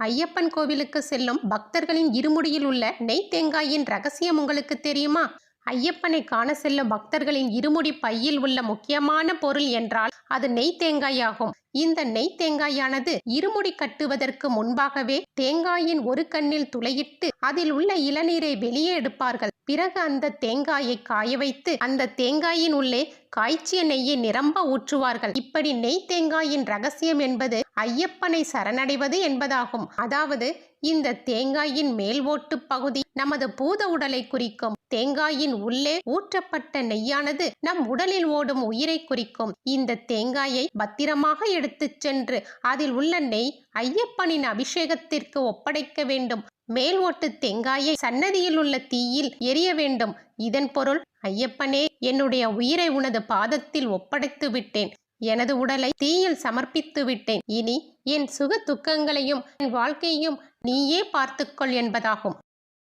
ஐயப்பன் கோவிலுக்கு செல்லும் பக்தர்களின் இருமுடியில் உள்ள நெய் தேங்காயின் ரகசியம் உங்களுக்கு தெரியுமா? ஐயப்பனை காண செல்லும் பக்தர்களின் இருமுடி பையில் உள்ள முக்கியமான பொருள் என்றால் அது நெய் தேங்காயாகும். இந்த நெய் தேங்காயானது இருமுடி கட்டுவதற்கு முன்பாகவே தேங்காயின் ஒரு கண்ணில் துளையிட்டு அதில் உள்ள இளநீரை வெளியே எடுப்பார்கள். பிறகு அந்த தேங்காயை காய வைத்து அந்த தேங்காயின் உள்ளே காய்ச்சிய நெய்யை நிரம்ப ஊற்றுவார்கள். இப்படி நெய் தேங்காயின் ரகசியம் என்பது ஐயப்பனை சரணடைவது என்பதாகும். அதாவது இந்த தேங்காயின் மேல் ஓட்டு பகுதி நமது பூத உடலை குறிக்கும். தேங்காயின் உள்ளே ஊற்றப்பட்ட நெய்யானது நம் உடலில் ஓடும் உயிரை குறிக்கும். இந்த தேங்காயை பத்திரமாக எடுத்துச் சென்று அதில் உள்ள நெய் ஐயப்பனின் அபிஷேகத்திற்கு ஒப்படைக்க வேண்டும். மேல் ஓட்டு தேங்காயை சன்னதியில் உள்ள தீயில் எரிய வேண்டும். இதன் பொருள், ஐயப்பனே, என்னுடைய உயிரை உனது பாதத்தில் ஒப்படைத்து விட்டேன். எனது உடலை தீயில் சமர்ப்பித்து விட்டேன். இனி என் சுக துக்கங்களையும் என் வாழ்க்கையும் நீயே பார்த்துக்கொள் என்பதாகும்.